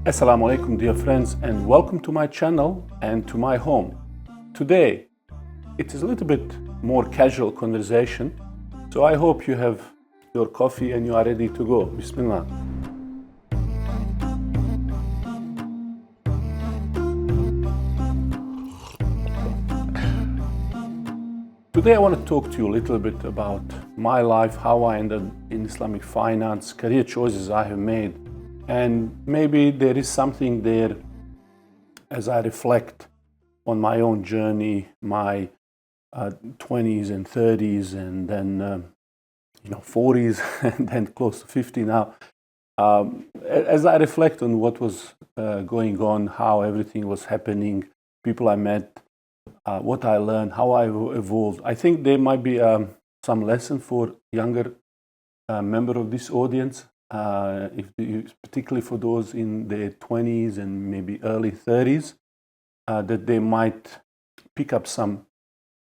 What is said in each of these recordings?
Assalamu alaikum, dear friends, and welcome to my channel and to my home. Today, it is a little bit more casual conversation, so I hope you have your coffee and you are ready to go. Bismillah. Today I want to talk to you a little bit about my life, how I ended in Islamic finance, career choices I have made, and maybe there is something there as I reflect on my own journey, my 20s and 30s, and then 40s, and then close to 50 now. As I reflect on what was going on, how everything was happening, people I met, what I learned, how I evolved, I think there might be some lesson for younger member of this audience, particularly for those in their 20s and maybe early 30s, that they might pick up some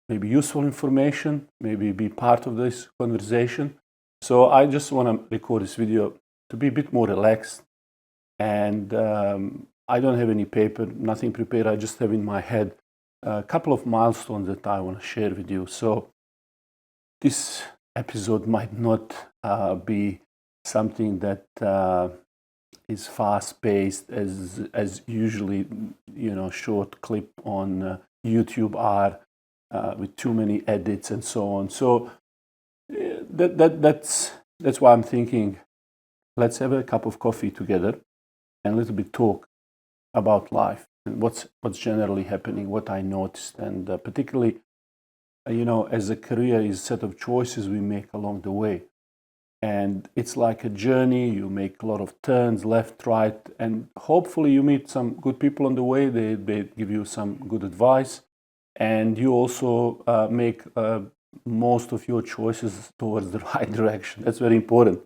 maybe useful information, maybe be part of this conversation. So I just want to record this video to be a bit more relaxed, and I don't have any paper, nothing prepared. I just have in my head a couple of milestones that I want to share with you. So this episode might not be something that is fast-paced as usually short clip on YouTube are, with too many edits and so on. So that's why I'm thinking, let's have a cup of coffee together and a little bit talk about life and what's generally happening, what I noticed, and particularly, as a career is a set of choices we make along the way. And it's like a journey. You make a lot of turns, left, right, and hopefully you meet some good people on the way. They give you some good advice, and you also make most of your choices towards the right direction. That's very important.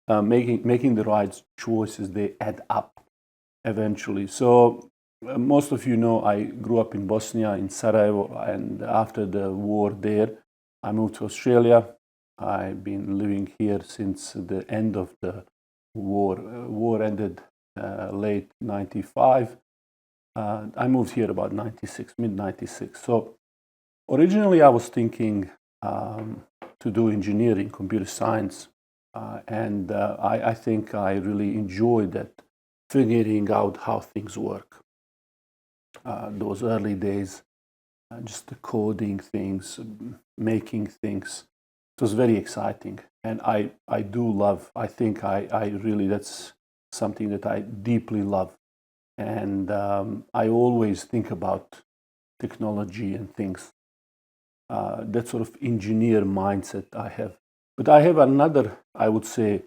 Making the right choices, they add up eventually. So most of you know I grew up in Bosnia, in Sarajevo, and after the war there, I moved to Australia. I've been living here since the end of the war. War ended late 95. I moved here about 96, mid 96. So originally I was thinking to do engineering, computer science, and I think I really enjoyed that, figuring out how things work. Those early days, just the coding things, making things. It was very exciting, and I do love, I think I really, that's something that I deeply love, and I always think about technology and things, that sort of engineer mindset I have. But I have another, I would say,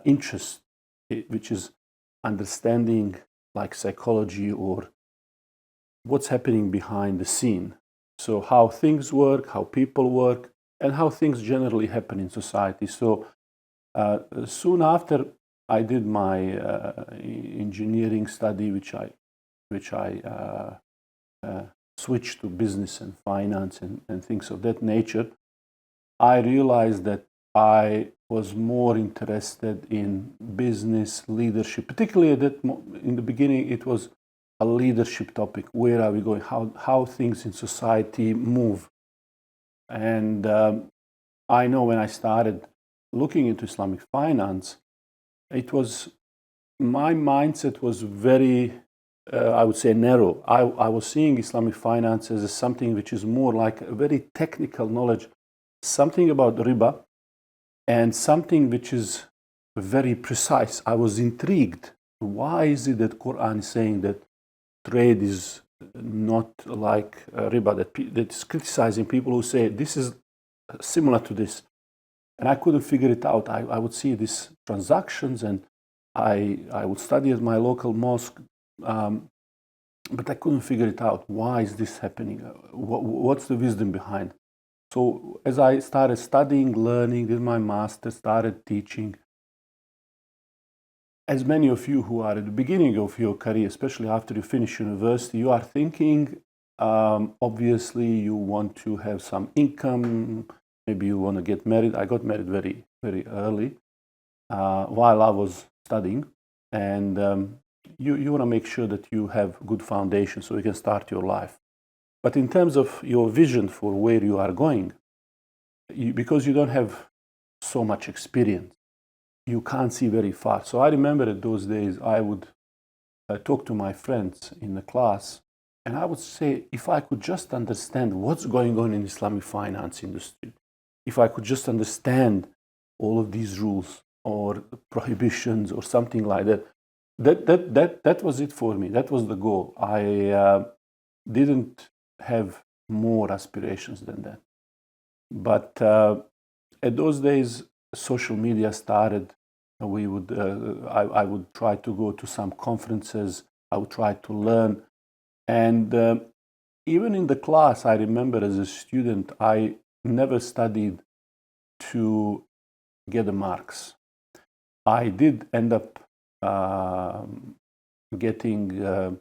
interest, which is understanding like psychology or what's happening behind the scene. So how things work, how people work, and how things generally happen in society. So soon after I did my engineering study, which I switched to business and finance and things of that nature, I realized that I was more interested in business leadership, particularly in the beginning it was a leadership topic. Where are we going? How things in society move? And I know when I started looking into Islamic finance, my mindset was very, I would say, narrow. I was seeing Islamic finance as something which is more like a very technical knowledge, something about riba, and something which is very precise. I was intrigued. Why is it that Quran is saying that trade is not like riba, that is criticizing people who say this is similar to this? And I couldn't figure it out. I would see these transactions, and I would study at my local mosque, but I couldn't figure it out. Why is this happening? What's the wisdom behind? So as I started studying, learning, did my master, started teaching, as many of you who are at the beginning of your career, especially after you finish university, you are thinking, obviously you want to have some income, maybe you want to get married. I got married very, very early while I was studying, and you want to make sure that you have good foundation so you can start your life. But in terms of your vision for where you are going, because you don't have so much experience, you can't see very far. So I remember at those days, I would talk to my friends in the class, and I would say, if I could just understand what's going on in Islamic finance industry, if I could just understand all of these rules or prohibitions or something like that, that was it for me. That was the goal. I didn't have more aspirations than that. But at those days, social media started. I would try to go to some conferences. I would try to learn, and even in the class, I remember as a student, I never studied to get the marks. I did end up getting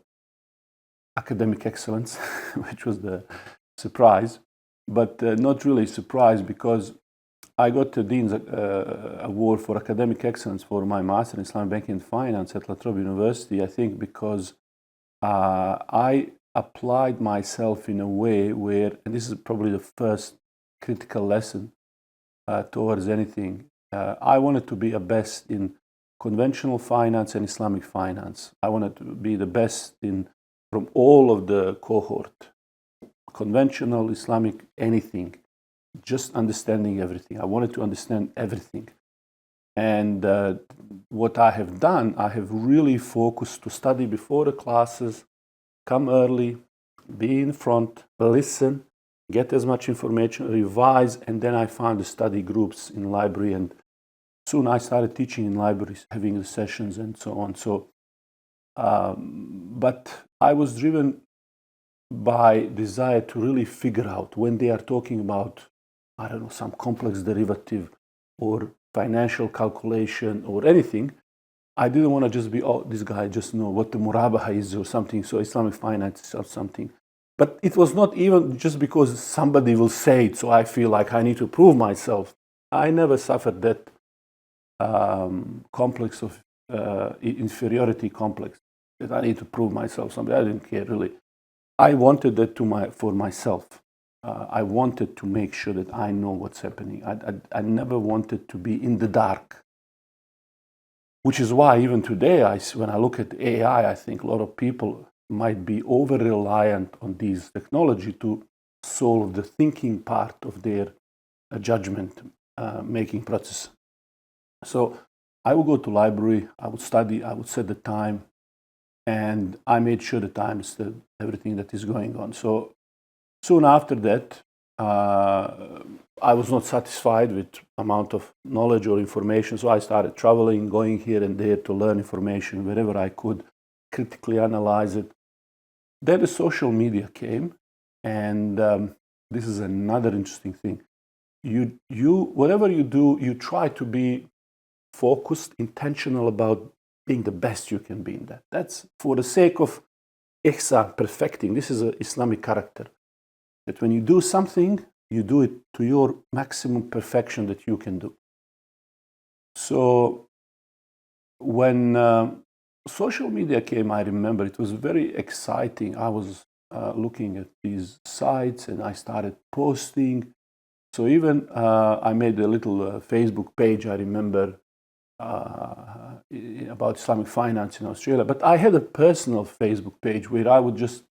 academic excellence, which was the surprise, but not really surprise because I got the Dean's Award for Academic Excellence for my Master in Islamic Banking and Finance at La Trobe University, I think because I applied myself in a way where, and this is probably the first critical lesson towards anything, I wanted to be a best in conventional finance and Islamic finance. I wanted to be the best from all of the cohort, conventional, Islamic, anything, just understanding everything. I wanted to understand everything. And what I have done, I have really focused to study before the classes, come early, be in front, listen, get as much information, revise, and then I found the study groups in library, and soon I started teaching in libraries, having the sessions and so on. So, but I was driven by desire to really figure out when they are talking about, I don't know, some complex derivative or financial calculation or anything, I didn't want to just be, oh, this guy just know what the murabaha is or something, so Islamic finance or something. But it was not even just because somebody will say it, so I feel like I need to prove myself. I never suffered that complex of inferiority complex, that I need to prove myself something. I didn't care really. I wanted that for myself. I wanted to make sure that I know what's happening. I never wanted to be in the dark. Which is why even today, when I look at AI, I think a lot of people might be over-reliant on these technology to solve the thinking part of their judgment-making process. So I would go to library, I would study, I would set the time, and I made sure that I understood everything that is going on. So soon after that, I was not satisfied with amount of knowledge or information, so I started traveling, going here and there to learn information wherever I could, critically analyze it. Then the social media came, and this is another interesting thing. Whatever you do, you try to be focused, intentional about being the best you can be in that. That's for the sake of ihsan, perfecting. This is an Islamic character. That when you do something, you do it to your maximum perfection that you can do. So when social media came, I remember it was very exciting. I was looking at these sites and I started posting. So even I made a little Facebook page, I remember, about Islamic finance in Australia. But I had a personal Facebook page where I would just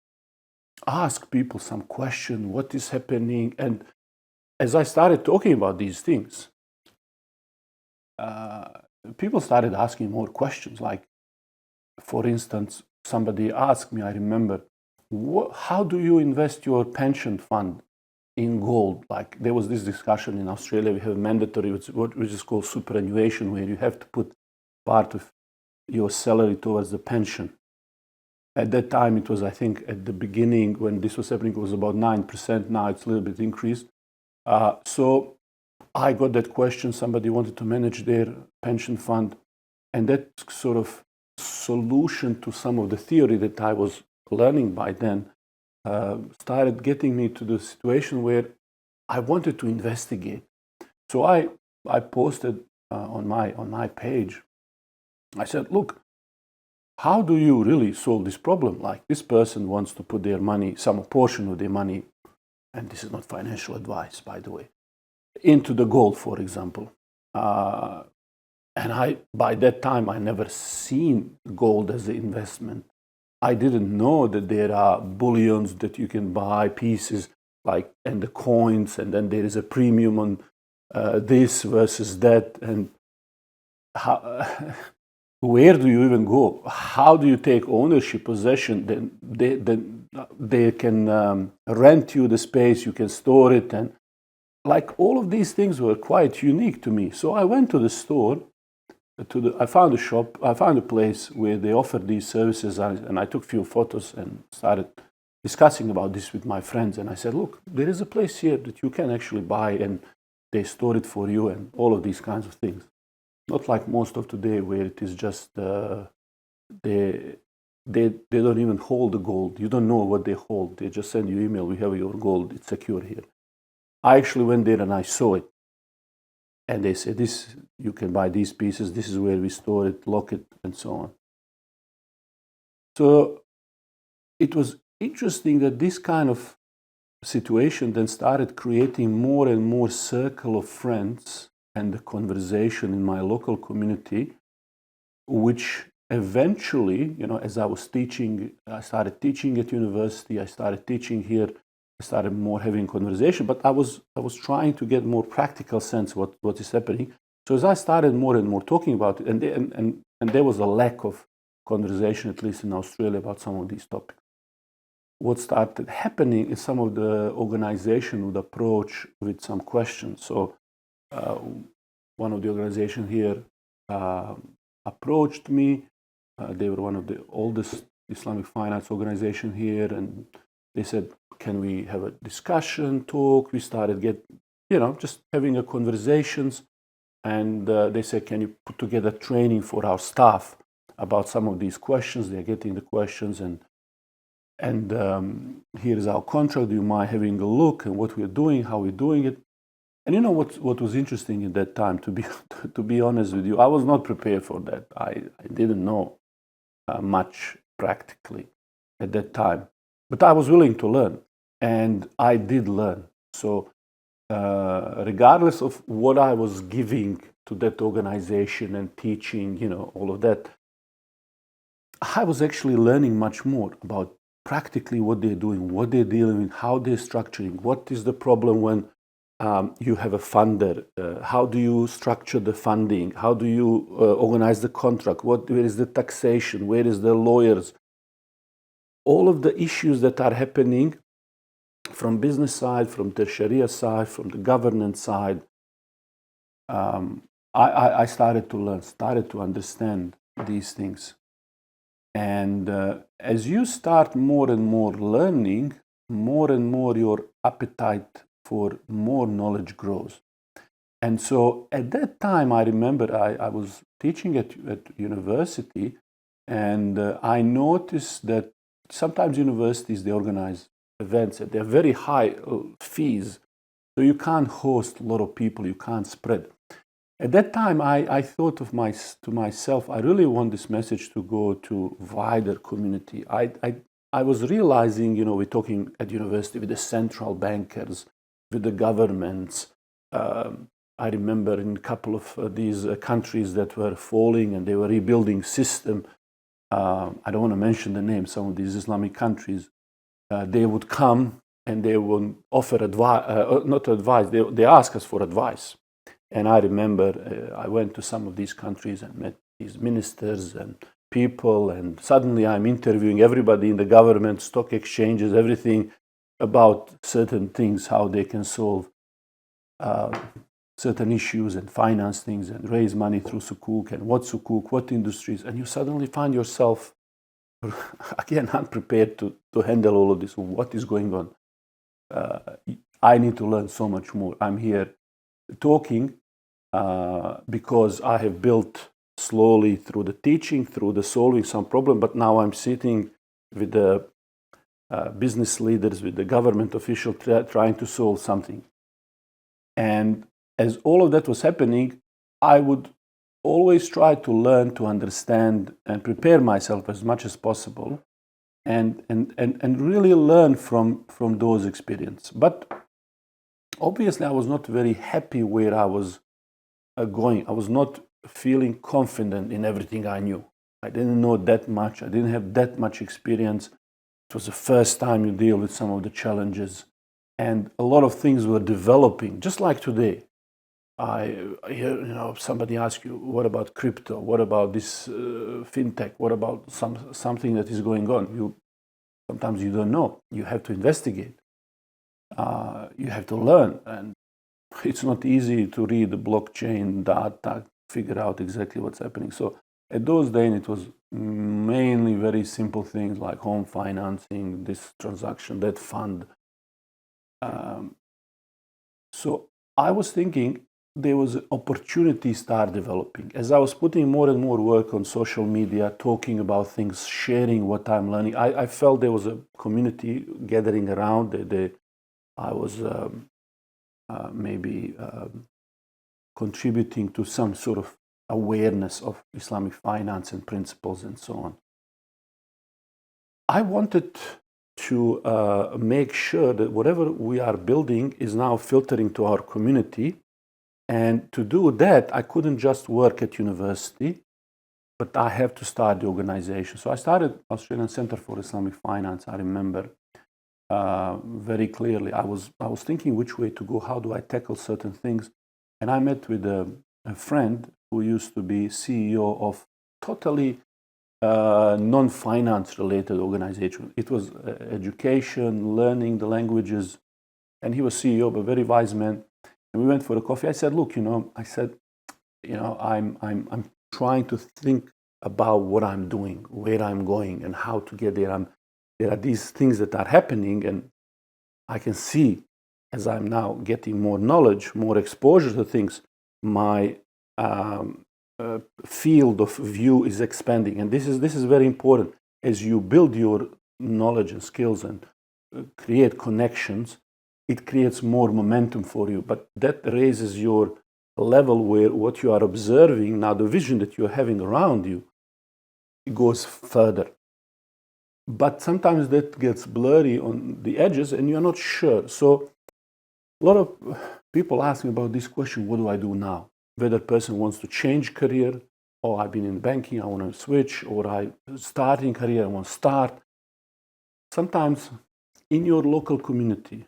ask people some question, what is happening? And as I started talking about these things, people started asking more questions. Like, for instance, somebody asked me, I remember, how do you invest your pension fund in gold? Like, there was this discussion in Australia, we have mandatory, which is called superannuation, where you have to put part of your salary towards the pension. At that time, it was, I think, at the beginning when this was happening, it was about 9%. Now it's a little bit increased. So I got that question. Somebody wanted to manage their pension fund. And that sort of solution to some of the theory that I was learning by then started getting me to the situation where I wanted to investigate. So I posted on my page, I said, look, how do you really solve this problem? Like this person wants to put their money, some portion of their money, and this is not financial advice, by the way, into the gold, for example. And by that time, I never seen gold as an investment. I didn't know that there are bullions that you can buy pieces like, and the coins, and then there is a premium on this versus that, and how, where do you even go? How do you take ownership, possession? Then they can rent you the space, you can store it, and like all of these things were quite unique to me. So I went to the store. I found a shop, I found a place where they offered these services, and I took a few photos and started discussing about this with my friends. And I said, look, there is a place here that you can actually buy, and they store it for you, and all of these kinds of things. Not like most of today, where it is just they don't even hold the gold. You don't know what they hold. They just send you email, we have your gold, it's secure here. I actually went there and I saw it. And they said, this, you can buy these pieces, this is where we store it, lock it, and so on. So it was interesting that this kind of situation then started creating more and more circle of friends and the conversation in my local community, which eventually, as I was teaching, I started teaching at university, I started teaching here, I started more having conversation, but I was trying to get more practical sense what is happening. So as I started more and more talking about it, and there was a lack of conversation, at least in Australia, about some of these topics. What started happening is some of the organization would approach with some questions. So one of the organization here approached me. They were one of the oldest Islamic finance organization here, and they said, can we have a discussion, talk? We started just having a conversations, and they said, can you put together training for our staff about some of these questions? They're getting the questions, and here is our contract. Do you mind having a look and what we're doing, how we're doing it? And what was interesting at that time, to be honest with you, I was not prepared for that. I didn't know much practically at that time, but I was willing to learn. And I did learn. So regardless of what I was giving to that organization and teaching, all of that, I was actually learning much more about practically what they're doing, what they're dealing with, how they're structuring, what is the problem when you have a funder, how do you structure the funding, how do you organize the contract, where is the taxation, where is the lawyers, all of the issues that are happening from business side, from the Sharia side, from the governance side. I started to learn, started to understand these things. And as you start more and more learning, more and more your appetite for more knowledge grows. And so at that time, I remember I was teaching at university, and I noticed that sometimes universities, they organize events at they're very high fees, so you can't host a lot of people, you can't spread. At that time, I thought to myself, I really want this message to go to wider community. I was realizing, we're talking at university with the central bankers, with the governments. I remember in a couple of these countries that were falling and they were rebuilding system. I don't want to mention the name, some of these Islamic countries. They would come and they would offer advice, not advice, they ask us for advice. And I remember I went to some of these countries and met these ministers and people, and suddenly I'm interviewing everybody in the government, stock exchanges, everything about certain things, how they can solve certain issues and finance things and raise money through sukuk and what industries, and you suddenly find yourself again unprepared to handle all of this. What is going on? I need to learn so much more. I'm here talking because I have built slowly through the teaching, through the solving some problem, but now I'm sitting with the business leaders, with the government official trying to solve something. And as all of that was happening, I would always try to learn, to understand, and prepare myself as much as possible, and really learn from those experiences. But obviously, I was not very happy where I was going. I was not feeling confident in everything I knew. I didn't know that much. I didn't have that much experience. It was the first time you deal with some of the challenges, and a lot of things were developing, just like today. I hear, somebody ask you, what about crypto? What about this fintech? What about something that is going on? Sometimes you don't know. You have to investigate. You have to learn, and it's not easy to read the blockchain data, figure out exactly what's happening. So at those days, it was mainly very simple things like home financing, this transaction, that fund. So I was thinking there was an opportunity start developing. As I was putting more and more work on social media, talking about things, sharing what I'm learning, I felt there was a community gathering around. I was maybe contributing to some sort of awareness of Islamic finance and principles and so on. I wanted to make sure that whatever we are building is now filtering to our community. And to do that, I couldn't just work at university, but I have to start the organization. So I started Australian Center for Islamic Finance. I remember very clearly. I was thinking which way to go. How do I tackle certain things? And I met with a friend who used to be CEO of totally non-finance related organization. It was education, learning the languages, and he was CEO of a very wise man. And we went for a coffee. I said, look, I'm trying to think about what I'm doing, where I'm going, and how to get there. There are these things that are happening, and I can see as I'm now getting more knowledge, more exposure to things, my field of view is expanding. And this is very important. As you build your knowledge and skills and create connections, it creates more momentum for you, but that raises your level where what you are observing, now the vision that you're having around you, it goes further. But sometimes that gets blurry on the edges and you're not sure. So a lot of people ask me about this question, what do I do now? Whether a person wants to change career, or I've been in banking, I want to switch, or I starting career, I want to start. Sometimes in your local community,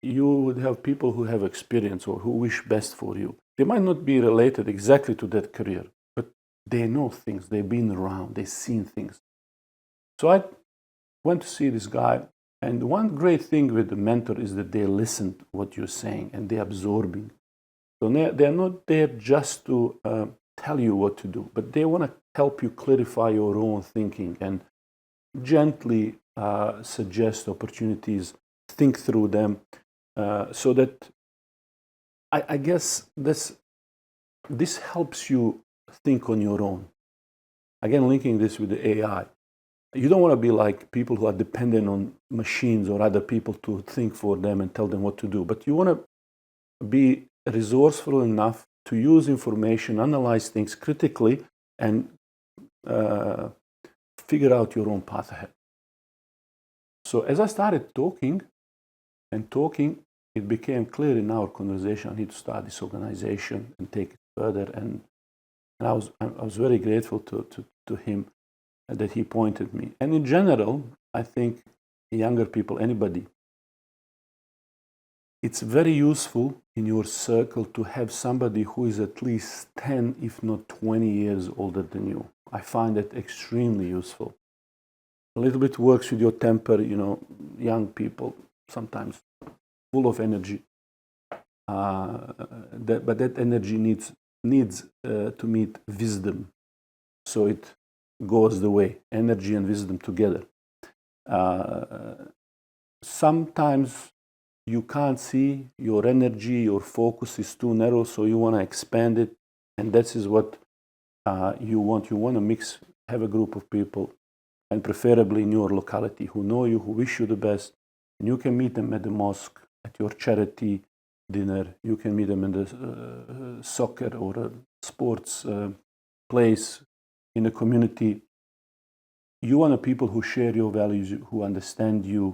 you would have people who have experience or who wish best for you. They might not be related exactly to that career, but they know things, they've been around, they've seen things. So I went to see this guy, and one great thing with the mentor is that they listen to what you're saying and they're absorbing. So they're not there just to tell you what to do, but they want to help you clarify your own thinking and gently suggest opportunities, think through them. So that I guess this helps you think on your own. Again, linking this with the AI. You don't want to be like people who are dependent on machines or other people to think for them and tell them what to do. But you want to be resourceful enough to use information, analyze things critically, and figure out your own path ahead. So as I started talking, it became clear in our conversation I need to start this organization and take it further. And I was very grateful to him that he pointed me. And in general, I think younger people, anybody, it's very useful in your circle to have somebody who is at least 10, if not 20 years older than you. I find that extremely useful. A little bit works with your temper, young people, sometimes full of energy. But that energy needs to meet wisdom. So it goes the way, energy and wisdom together. Sometimes you can't see your energy, your focus is too narrow, so you want to expand it. And that is what you want. You want to have a group of people, and preferably in your locality, who know you, who wish you the best. And you can meet them at the mosque, at your charity dinner. You can meet them in the soccer or a sports place in the community, you want the people who share your values, who understand you,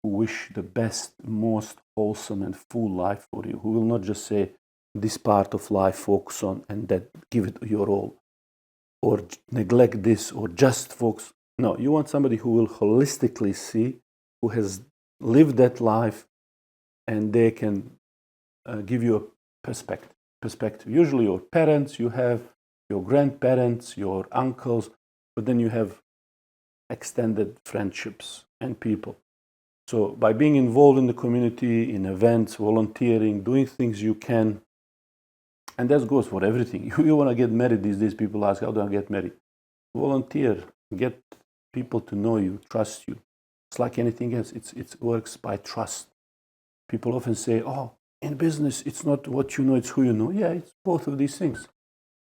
who wish the best, most wholesome and full life for you, who will not just say, this part of life focus on and that give it your all, or neglect this, or just focus. No, you want somebody who will holistically see, who has lived that life, and they can give you a perspective. Usually your parents, you have your grandparents, your uncles, but then you have extended friendships and people. So by being involved in the community, in events, volunteering, doing things you can, and that goes for everything. You want to get married these days, people ask, how do I get married? Volunteer, get people to know you, trust you. It's like anything else, it works by trust. People often say, oh, in business, it's not what you know, it's who you know. Yeah, it's both of these things.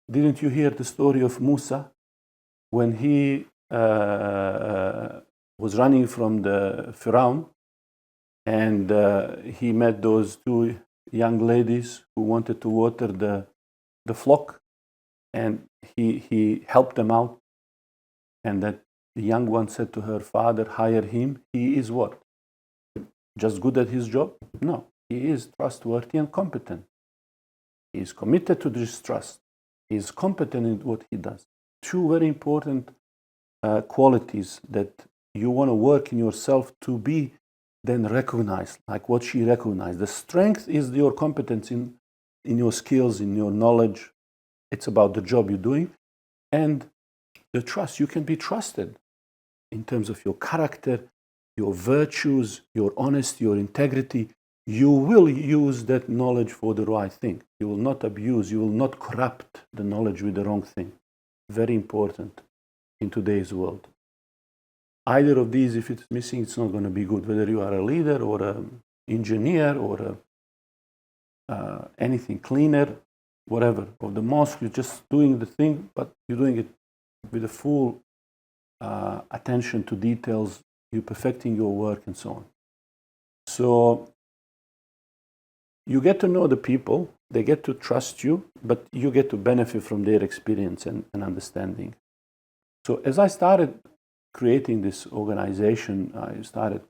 Didn't you hear the story of Musa when he was running from the Pharaoh, and he met those two young ladies who wanted to water the flock, and he helped them out, and that the young one said to her father, hire him. He is what? Just good at his job? No, he is trustworthy and competent. He is committed to this trust. He is competent in what he does. Two very important qualities that you want to work in yourself to be then recognized, like what she recognized. The strength is your competence in your skills, in your knowledge. It's about the job you're doing. And the trust, you can be trusted in terms of your character, your virtues, your honesty, your integrity. You will use that knowledge for the right thing. You will not abuse, you will not corrupt the knowledge with the wrong thing. Very important in today's world. Either of these, if it's missing, it's not going to be good. Whether you are a leader or an engineer or anything, cleaner, whatever. Of the mosque, you're just doing the thing, but you're doing it with a full attention to details. You're perfecting your work and so on. So you get to know the people, they get to trust you, but you get to benefit from their experience and understanding. So as I started creating this organization, I started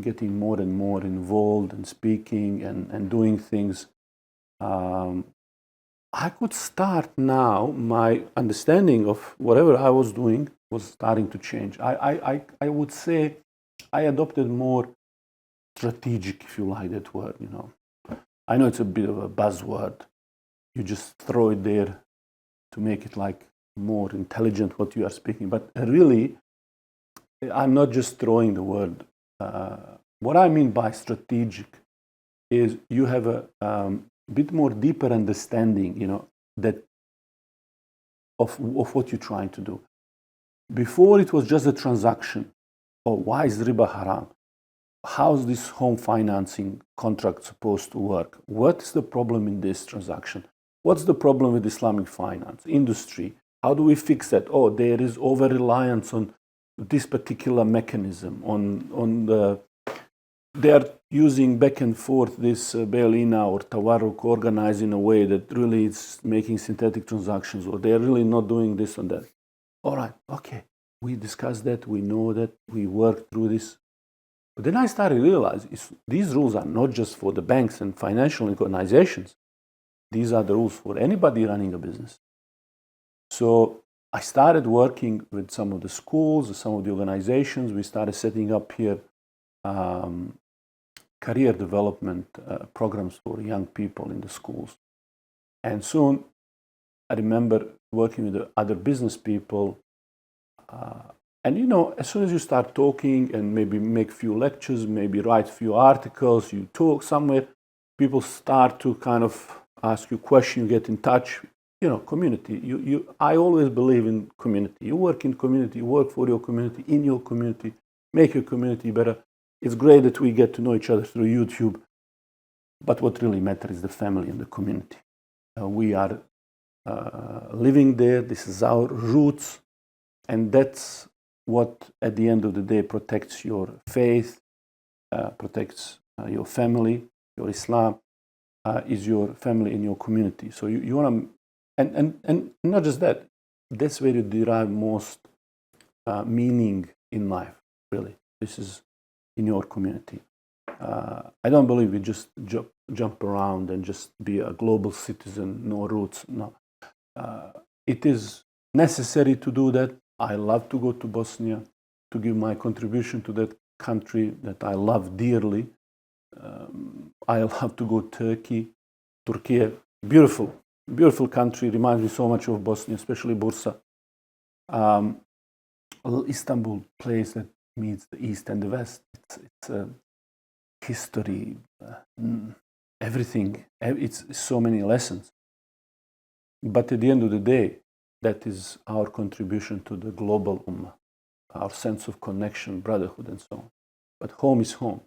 getting more and more involved and speaking and doing things. I could start now, my understanding of whatever I was doing was starting to change. I would say I adopted more strategic, if you like that word, you know. I know it's a bit of a buzzword. You just throw it there to make it like more intelligent what you are speaking. But really, I'm not just throwing the word. What I mean by strategic is you have a bit more deeper understanding, you know, that of what you're trying to do. Before it was just a transaction. Oh, why is riba haram? How's this home financing contract supposed to work? What's the problem in this transaction? What's the problem with Islamic finance industry? How do we fix that? Oh, there is over-reliance on this particular mechanism. They are using back and forth this bail-ina or tawarruk organized in a way that really is making synthetic transactions, or they are really not doing this and that. All right, okay, we discussed that, we know that, we worked through this. But then I started to realize these rules are not just for the banks and financial organizations. These are the rules for anybody running a business. So I started working with some of the schools, some of the organizations. We started setting up here career development programs for young people in the schools. And soon, I remember working with the other business people. And you know, as soon as you start talking and maybe make few lectures, maybe write few articles, you talk somewhere, people start to kind of ask you questions, you get in touch. You know, community. I always believe in community. You work in community, you work for your community, in your community, make your community better. It's great that we get to know each other through YouTube, but what really matters is the family and the community. We are living there. This is our roots, and that's what, at the end of the day, protects your faith, protects your family, your Islam, is your family and your community. So you want to And not just that, that's where you derive most meaning in life, really. This is in your community. I don't believe we just jump around and just be a global citizen, no roots. No. It is necessary to do that. I love to go to Bosnia to give my contribution to that country that I love dearly. I love to go to Turkey, beautiful, beautiful country, reminds me so much of Bosnia, especially Bursa. Istanbul, place that meets the East and the West. It's history, everything. It's so many lessons. But at the end of the day, that is our contribution to the global ummah, our sense of connection, brotherhood, and so on. But home is home.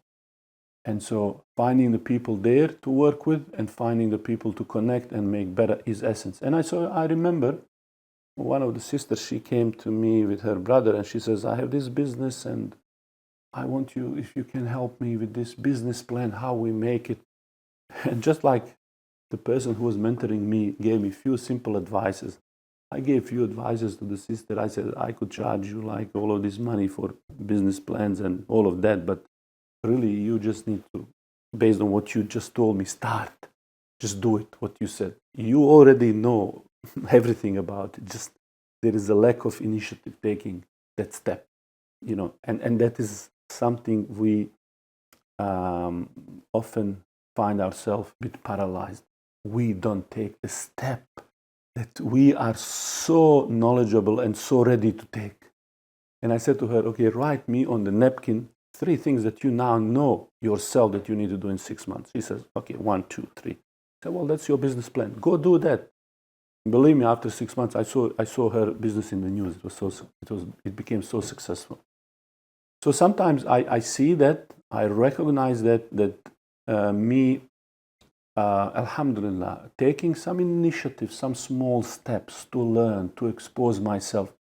And so finding the people there to work with and finding the people to connect and make better is essence. And I remember one of the sisters, she came to me with her brother and she says, I have this business and I want you, if you can help me with this business plan, how we make it. And just like the person who was mentoring me gave me few simple advices, I gave few advices to the sister. I said, I could charge you like all of this money for business plans and all of that, but really you just need to, based on what you just told me, start. Just do it, what you said. You already know everything about it. Just there is a lack of initiative taking that step, and that is something we often find ourselves a bit paralyzed. We don't take the step that we are so knowledgeable and so ready to take. And I said to her, okay, write me on the napkin 3 things that you now know yourself that you need to do in 6 months. She says, okay, 1, 2, 3. I said, well, that's your business plan. Go do that. Believe me, after 6 months, I saw her business in the news. It became so successful. So sometimes I see that, I recognize that alhamdulillah, taking some initiative, some small steps to learn, to expose myself,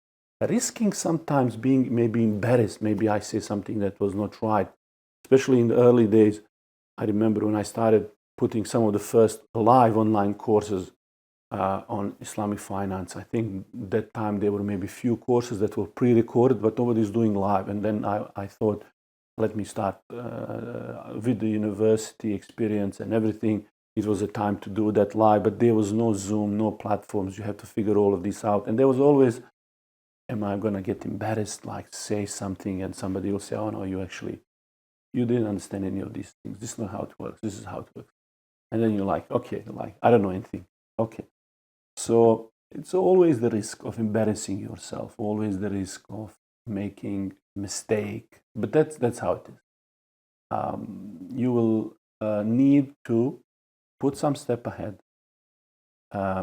risking sometimes being maybe embarrassed, maybe I say something that was not right, especially in the early days. I remember when I started putting some of the first live online courses on Islamic finance. I think that time there were maybe few courses that were pre-recorded, but nobody's doing live. And then I thought, let me start with the university experience and everything. It was a time to do that live, but there was no Zoom, no platforms. You have to figure all of this out. And there was always, am I going to get embarrassed, like say something and somebody will say, oh no, you didn't understand any of these things. This is not how it works. This is how it works. And then you're like, okay, I don't know anything. Okay. So it's always the risk of embarrassing yourself, always the risk of making mistake. But that's how it is. You will need to put some step ahead,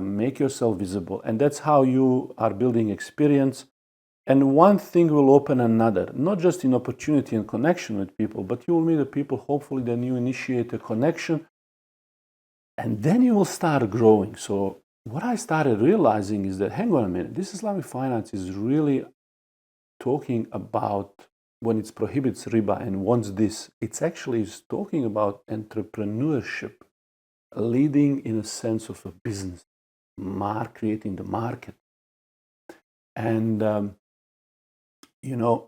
make yourself visible, and that's how you are building experience. And one thing will open another, not just in opportunity and connection with people, but you will meet the people, hopefully then you initiate a connection, and then you will start growing. So what I started realizing is that, hang on a minute, this Islamic finance is really talking about, when it prohibits riba and wants this, it's actually talking about entrepreneurship, leading in a sense of a business, creating the market. And,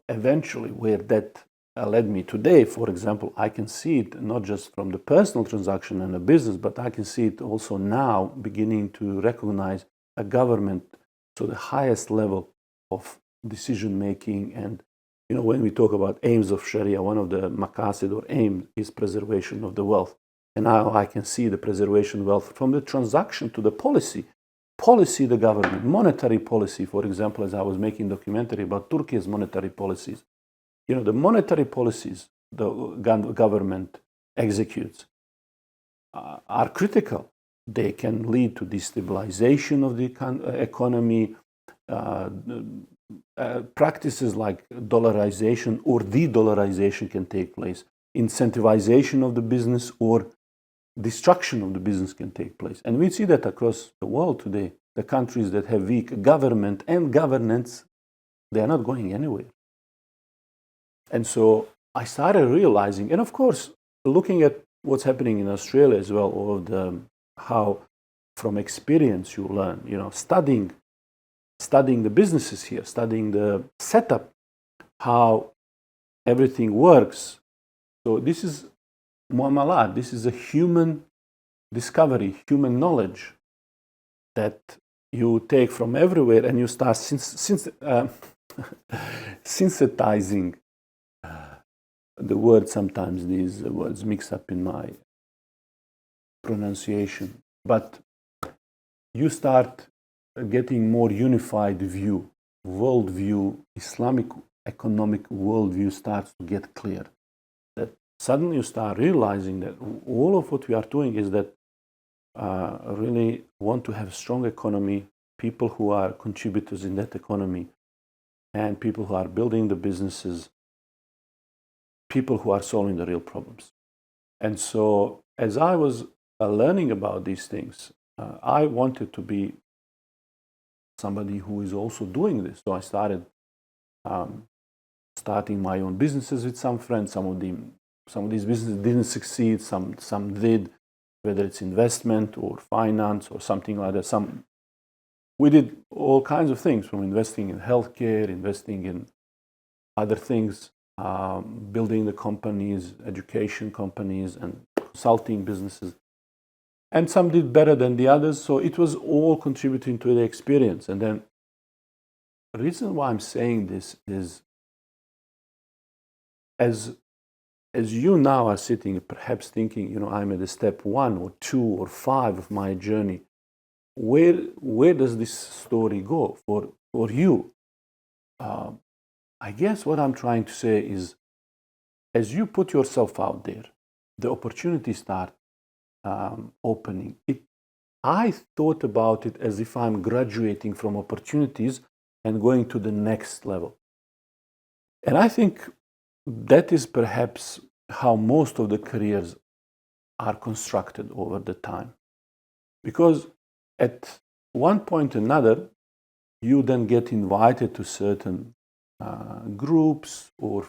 eventually where that led me today, for example, I can see it not just from the personal transaction and the business, but I can see it also now beginning to recognize a government, so the highest level of decision making. And when we talk about aims of Sharia, one of the maqasid or aim is preservation of the wealth. And now I can see the preservation of wealth from the transaction to the policy, the government, monetary policy. For example, as I was making a documentary about Turkey's monetary policies, the monetary policies the government executes are critical. They can lead to destabilization of the economy. Practices like dollarization or de-dollarization can take place. Incentivization of the business or destruction of the business can take place. And we see that across the world today. The countries that have weak government and governance, they are not going anywhere. And so I started realizing, and of course, looking at what's happening in Australia as well, all of how from experience you learn, studying the businesses here, studying the setup, how everything works. So this is muamalat. This is a human discovery, human knowledge that you take from everywhere, and you start synthesizing the word. Sometimes these words mix up in my pronunciation, but you start getting more unified view, worldview, Islamic economic worldview starts to get clear. That suddenly you start realizing that all of what we are doing is that really want to have a strong economy, people who are contributors in that economy, and people who are building the businesses, people who are solving the real problems. And so as I was learning about these things, I wanted to be somebody who is also doing this. So I started starting my own businesses with some friends. Some of these businesses didn't succeed. Some did, whether it's investment or finance or something like that. We did all kinds of things, from investing in healthcare, investing in other things, building the companies, education companies, and consulting businesses. And some did better than the others. So it was all contributing to the experience. And then the reason why I'm saying this is, as you now are sitting, perhaps thinking, I'm at the step 1 or 2 or 5 of my journey, where does this story go for you? I guess what I'm trying to say is, as you put yourself out there, the opportunities start opening. I thought about it as if I'm graduating from opportunities and going to the next level. And I think that is perhaps how most of the careers are constructed over the time. Because at one point or another, you then get invited to certain groups, or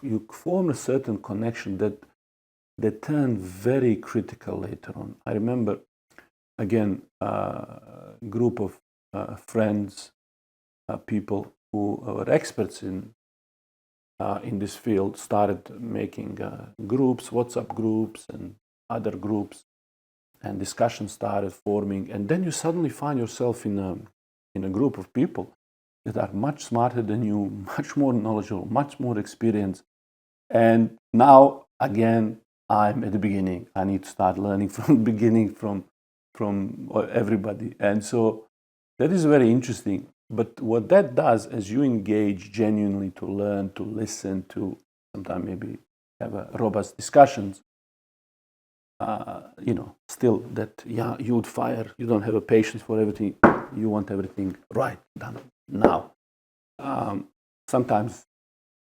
you form a certain connection that turn very critical later on. I remember, again, a group of friends, people who were experts in this field, started making groups, WhatsApp groups and other groups, and discussions started forming. And then you suddenly find yourself in a group of people that are much smarter than you, much more knowledgeable, much more experienced. And now, again, I'm at the beginning. I need to start learning from the beginning, from everybody. And so that is very interesting. But what that does, as you engage genuinely to learn, to listen, to sometimes maybe have a robust discussions, still that, you would fire, you don't have a patience for everything, you want everything right, done now. Sometimes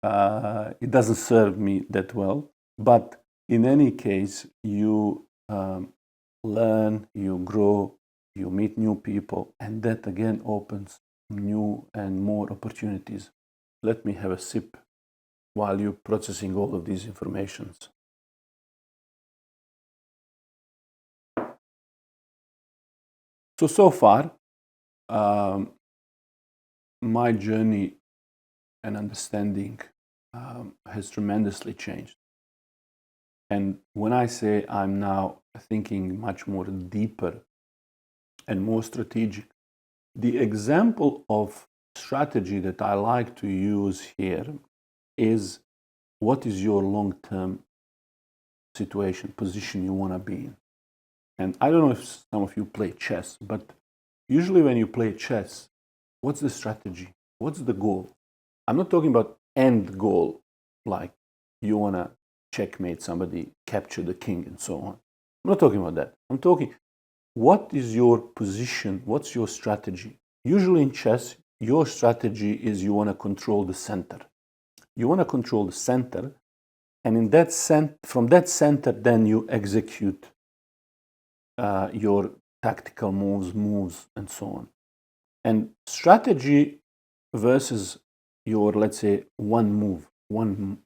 it doesn't serve me that well, but in any case, you learn, you grow, you meet new people, and that again opens new and more opportunities. Let me have a sip while you're processing all of these informations. So far, my journey and understanding has tremendously changed. And when I say I'm now thinking much more deeper and more strategic, the example of strategy that I like to use here is, what is your long-term situation, position you want to be in? And I don't know if some of you play chess, but usually when you play chess, what's the strategy? What's the goal? I'm not talking about end goal, like you want to checkmate somebody, capture the king, and so on. I'm not talking about that. I'm talking, what is your position? What's your strategy? Usually in chess, your strategy is you want to control the center. You want to control the center, and in that from that center, then you execute your tactical moves, and so on. And strategy versus your, let's say, one move, one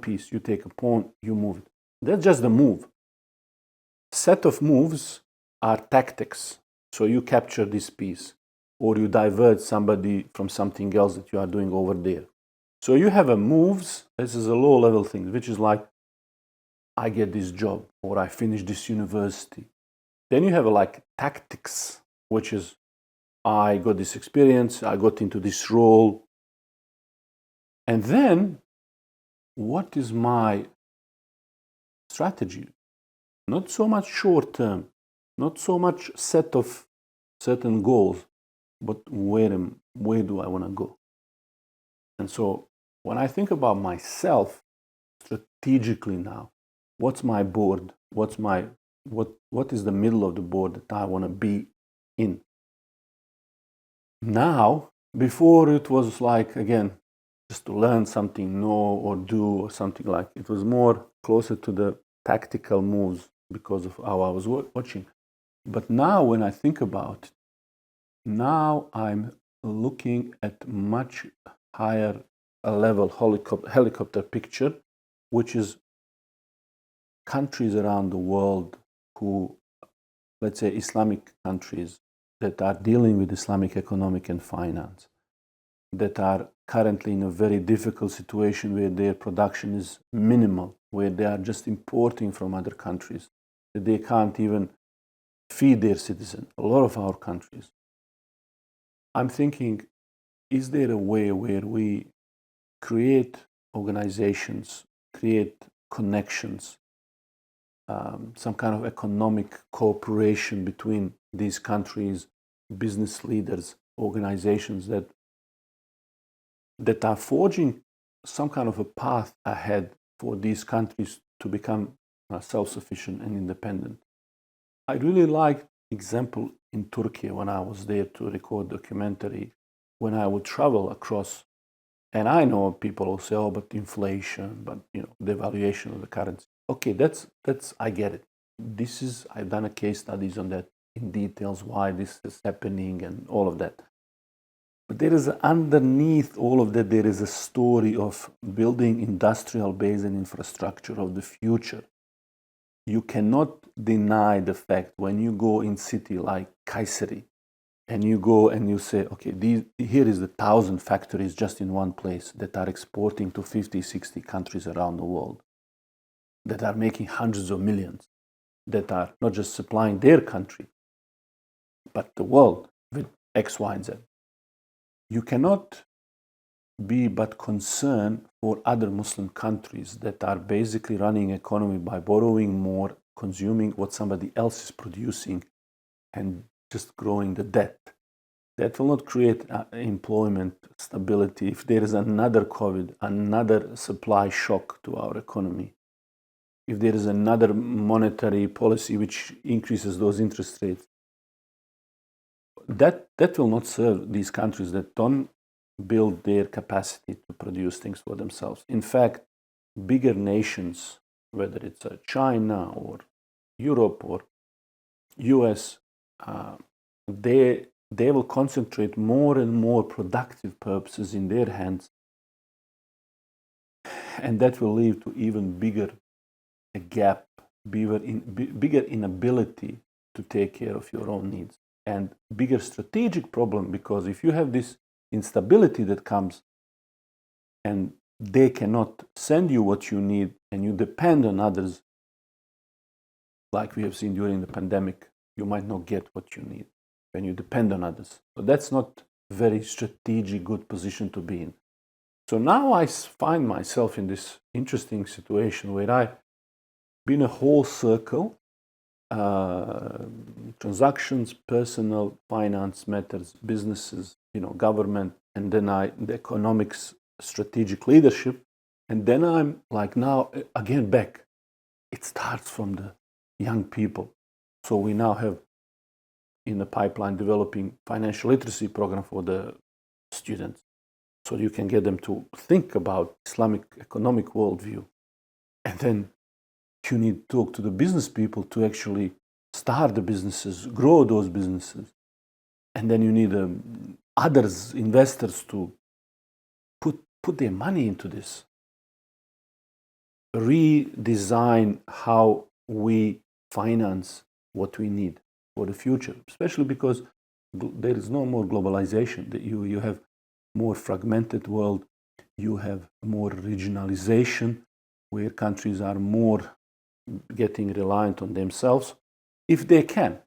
piece. You take a pawn, you move it. That's just the move. Set of moves are tactics. So you capture this piece, or you divert somebody from something else that you are doing over there. So you have a moves. This is a low-level thing, which is like, I get this job, or I finish this university. Then you have like tactics, which is, I got this experience, I got into this role. And then, what is my strategy? Not so much short term, not so much set of certain goals, but where do I want to go? And so when I think about myself strategically now, what's my board? What is the middle of the board that I want to be in? Now, before it was like, again, just to learn something, know or do or something like, it was more closer to the tactical moves because of how I was watching. But now when I think about it, now I'm looking at much higher level helicopter picture, which is countries around the world who, let's say Islamic countries that are dealing with Islamic economic and finance, that are currently in a very difficult situation where their production is minimal, where they are just importing from other countries, that they can't even feed their citizens, a lot of our countries. I'm thinking, is there a way where we create organizations, create connections, some kind of economic cooperation between these countries, business leaders, organizations that are forging some kind of a path ahead for these countries to become self-sufficient and independent. I really like example in Turkey when I was there to record documentary, when I would travel across, and I know people will say, oh, but inflation, but devaluation of the currency. Okay, that's I get it. I've done a case studies on that in details, why this is happening and all of that. But there is underneath all of that, there is a story of building industrial base and infrastructure of the future. You cannot deny the fact when you go in city like Kayseri and you go and you say, okay, here is 1,000 factories just in one place that are exporting to 50, 60 countries around the world, that are making hundreds of millions, that are not just supplying their country, but the world with X, Y, and Z. You cannot be but concerned for other Muslim countries that are basically running economy by borrowing more, consuming what somebody else is producing, and just growing the debt. That will not create employment stability. If there is another COVID, another supply shock to our economy, if there is another monetary policy which increases those interest rates, that will not serve these countries that don't build their capacity to produce things for themselves. In fact, bigger nations, whether it's China or Europe or US, they will concentrate more and more productive purposes in their hands, and that will lead to even bigger gap, bigger inability to take care of your own needs, and bigger strategic problem, because if you have this instability that comes and they cannot send you what you need and you depend on others, like we have seen during the pandemic, you might not get what you need when you depend on others. So that's not a very strategic, good position to be in. So now I find myself in this interesting situation where I've been a whole circle, transactions, personal, finance matters, businesses, government, and then the economics, strategic leadership, and then I'm like now again back. It starts from the young people. So we now have in the pipeline developing financial literacy program for the students, so you can get them to think about Islamic economic worldview. And then you need to talk to the business people to actually start the businesses, grow those businesses. And then you need others, investors, to put their money into this. Redesign how we finance what we need. for the future, especially because there is no more globalization. You have more fragmented world, you have more regionalization, where countries are more getting reliant on themselves, if they can.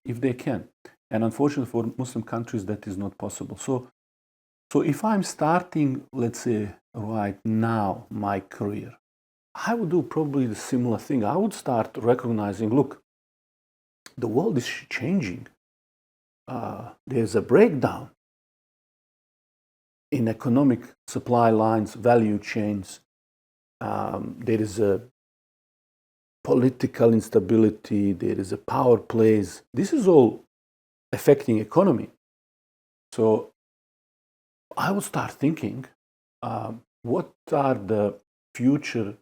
And unfortunately for Muslim countries, that is not possible. So if I'm starting, let's say, right now, my career, I would do probably the similar thing. I would start recognizing, look, the world is changing. There's a breakdown in economic supply lines, value chains. There is a political instability. There is a power plays. This is all affecting economy. So I would start thinking, what are the future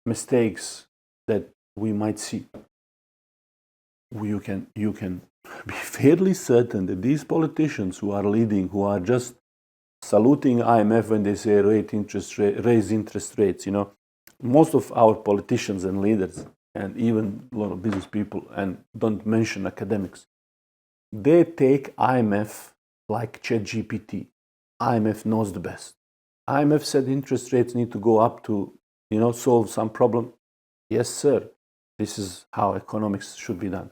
mistakes that we might see? You can be fairly certain that these politicians who are leading, who are just saluting IMF when they say raise interest rates, most of our politicians and leaders, and even a lot of business people, and don't mention academics, they take IMF like ChatGPT. IMF knows the best. IMF said interest rates need to go up to, solve some problem. Yes, sir. This is how economics should be done.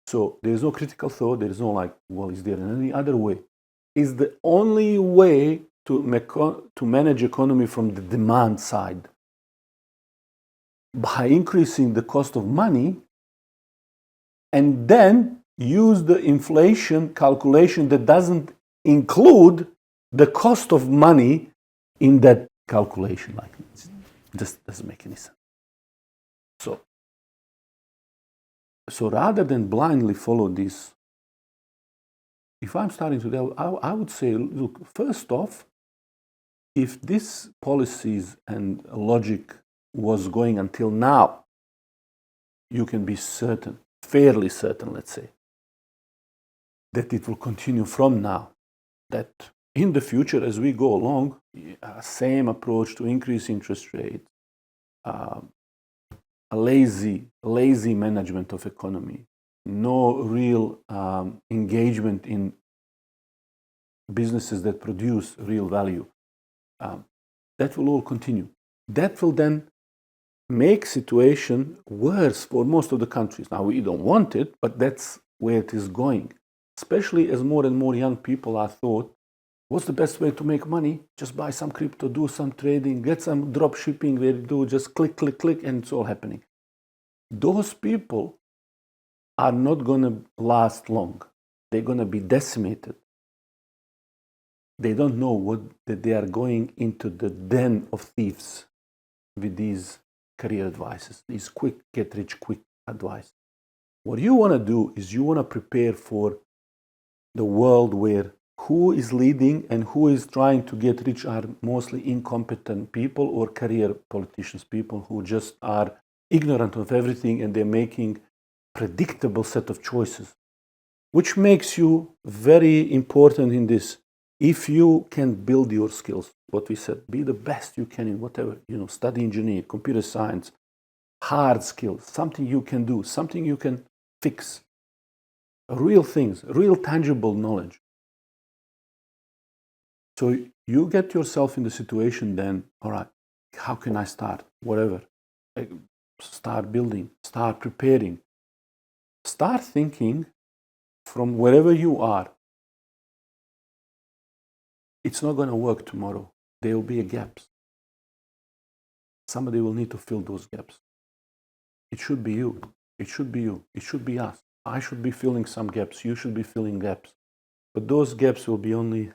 So there is no critical thought. There is no well, is there any other way? Is the only way to manage economy from the demand side by increasing the cost of money, and then use the inflation calculation that doesn't include the cost of money in that calculation. It just doesn't make any sense. So rather than blindly follow this, if I'm starting today, I would say, look, first off, if this policies and logic was going until now, you can be certain, fairly certain, let's say, that it will continue from now. That in the future, as we go along, same approach to increase interest rates, a lazy management of economy, no real engagement in businesses that produce real value. That will all continue. That will then make situation worse for most of the countries. Now, we don't want it, but that's where it is going. Especially as more and more young people are thought, what's the best way to make money? Just buy some crypto, do some trading, get some drop shipping where you do just click, and it's all happening. Those people are not going to last long. They're going to be decimated. They don't know that they are going into the den of thieves with these career advices, these quick get rich quick advice. What you want to do is you want to prepare for the world where who is leading and who is trying to get rich are mostly incompetent people or career politicians, people who just are ignorant of everything, and they're making predictable set of choices, which makes you very important in this. If you can build your skills, what we said, be the best you can in whatever, study engineering, computer science, hard skills, something you can do, something you can fix, real things, real tangible knowledge. So you get yourself in the situation then, all right, how can I start? Whatever. Start building, start preparing, start thinking from wherever you are. It's not going to work tomorrow. There will be gaps. Somebody will need to fill those gaps. It should be you. It should be you. It should be us. I should be filling some gaps. You should be filling gaps. But those gaps will be only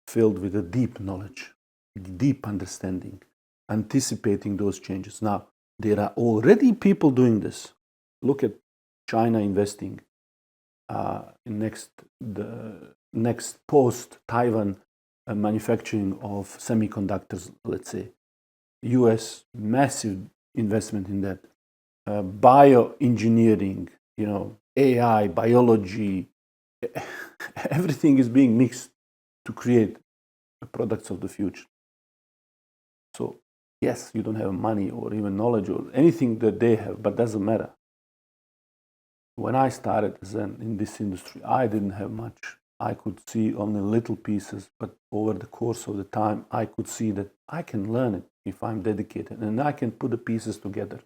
filled with a deep knowledge, deep understanding, anticipating those changes. Now, there are already people doing this. Look at China investing the next post-Taiwan manufacturing of semiconductors, let's say. US, massive investment in that. Bioengineering, AI, biology, everything is being mixed to create the products of the future. So, yes, you don't have money or even knowledge or anything that they have, but doesn't matter. when I started in this industry, I didn't have much. I could see only little pieces, but over the course of the time, I could see that I can learn it if I'm dedicated, and I can put the pieces together.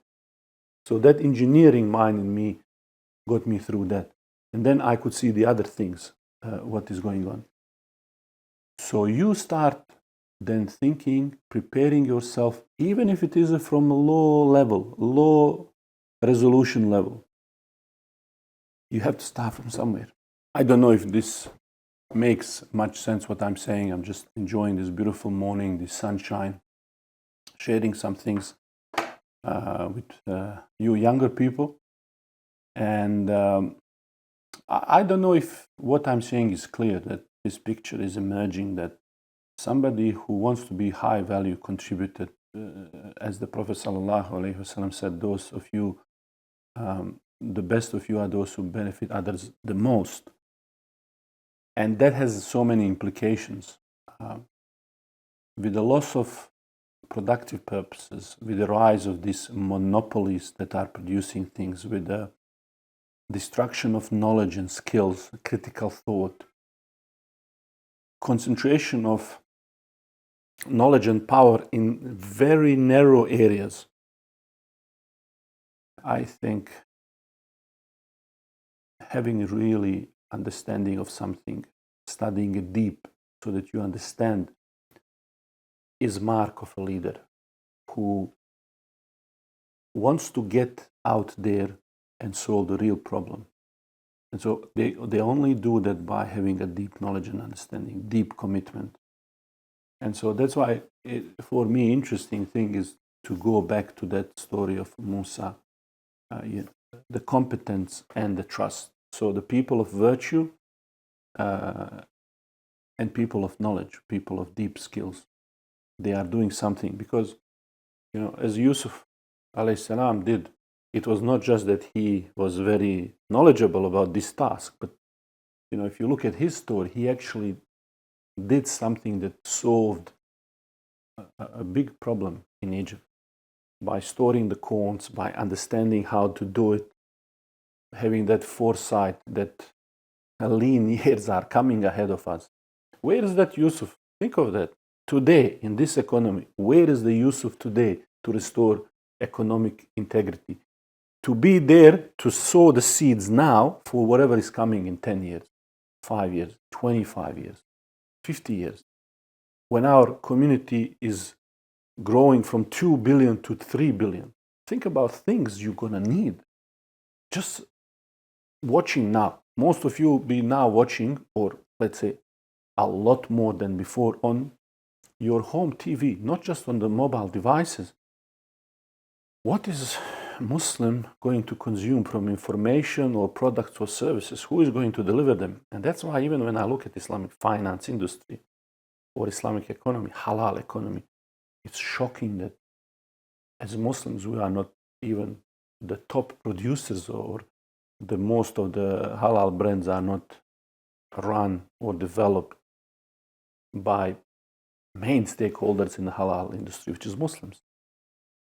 So that engineering mind in me got me through that. And then I could see the other things, what is going on. So you start then thinking, preparing yourself, even if it is from a low level, low resolution level. You have to start from somewhere. I don't know if this makes much sense what I'm saying. I'm just enjoying this beautiful morning, this sunshine, sharing some things with you younger people. And I don't know if what I'm saying is clear, that this picture is emerging, that somebody who wants to be high value contributor, as the Prophet ﷺ said, those of you, the best of you are those who benefit others the most. And that has so many implications. With the loss of productive purposes, with the rise of these monopolies that are producing things, with the destruction of knowledge and skills, critical thought, concentration of knowledge and power in very narrow areas, I think having a really understanding of something, studying it deep so that you understand, is mark of a leader who wants to get out there and solve the real problem. And so they only do that by having a deep knowledge and understanding, deep commitment. And so that's why, for me, interesting thing is to go back to that story of Musa, the competence and the trust. So the people of virtue and people of knowledge, people of deep skills, they are doing something. Because, as Yusuf alayhi salam did, it was not just that he was very knowledgeable about this task, but if you look at his story, he actually did something that solved a big problem in Egypt by storing the corns, by understanding how to do it, having that foresight that lean years are coming ahead of us. Where is that Yusuf? Think of that. Today, in this economy, where is the Yusuf today to restore economic integrity? To be there to sow the seeds now for whatever is coming in 10 years, 5 years, 25 years, 50 years. When our community is growing from 2 billion to 3 billion, think about things you're going to need. Just watching now. Most of you be now watching, or let's say a lot more than before, on your home TV, not just on the mobile devices. What is Muslim going to consume from information or products or services? Who is going to deliver them? And that's why even when I look at Islamic finance industry or Islamic economy, halal economy, it's shocking that as Muslims we are not even the top producers, or the most of the halal brands are not run or developed by main stakeholders in the halal industry, which is Muslims.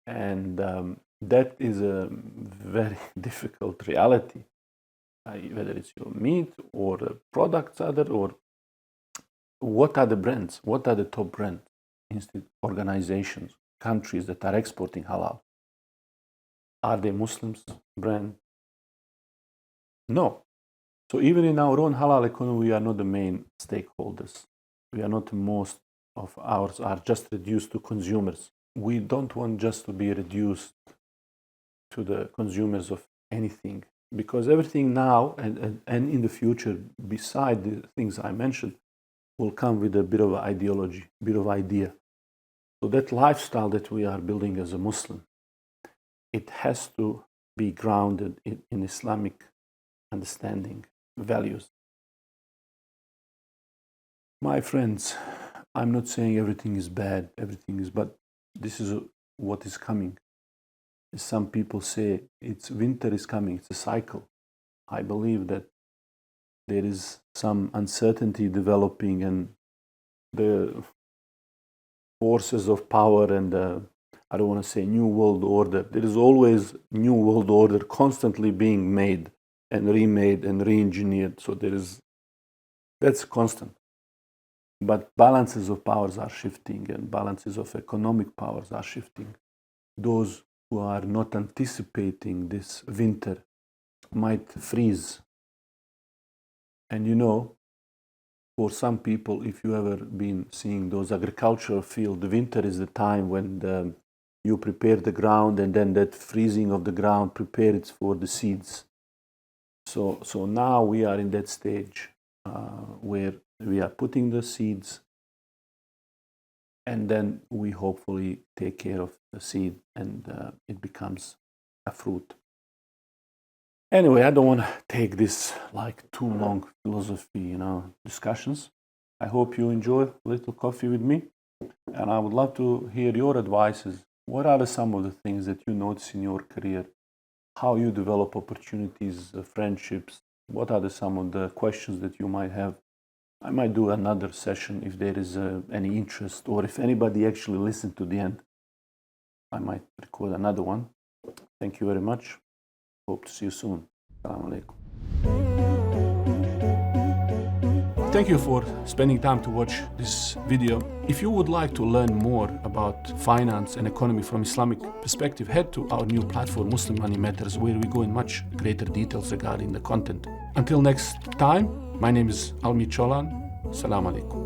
And that is a very difficult reality, whether it's your meat or the products other, or what are the brands, what are the top brands, organizations, countries that are exporting halal. Are they Muslims brand? No. So even in our own halal economy, we are not the main stakeholders. We are not, most of ours are just reduced to consumers. We don't want just to be reduced to the consumers of anything, because everything now and in the future, beside the things I mentioned, will come with a bit of ideology, a bit of idea. So that lifestyle that we are building as a Muslim, it has to be grounded in Islamic understanding, values. My friends, I'm not saying everything is bad, but this is what is coming. Some people say winter is coming, it's a cycle. I believe that there is some uncertainty developing, and the forces of power and I don't want to say new world order. There is always new world order constantly being made and remade and re-engineered. So that's constant. But balances of powers are shifting, and balances of economic powers are shifting. Those who are not anticipating this winter might freeze. And for some people, if you ever been seeing those agricultural fields, the winter is the time when you prepare the ground, and then that freezing of the ground prepares it for the seeds. So now we are in that stage where we are putting the seeds, and then we hopefully take care of the seed, and it becomes a fruit. Anyway, I don't want to take this like too long philosophy, discussions. I hope you enjoy a little coffee with me, and I would love to hear your advices. What are some of the things that you notice in your career? How you develop opportunities, friendships? What are some of the questions that you might have? I might do another session if there is any interest, or if anybody actually listened to the end. I might record another one. Thank you very much. Hope to see you soon. Assalamu alaikum. Thank you for spending time to watch this video. If you would like to learn more about finance and economy from Islamic perspective, head to our new platform, Muslim Money Matters, where we go in much greater details regarding the content. Until next time, my name is Almir. Assalamu alaikum.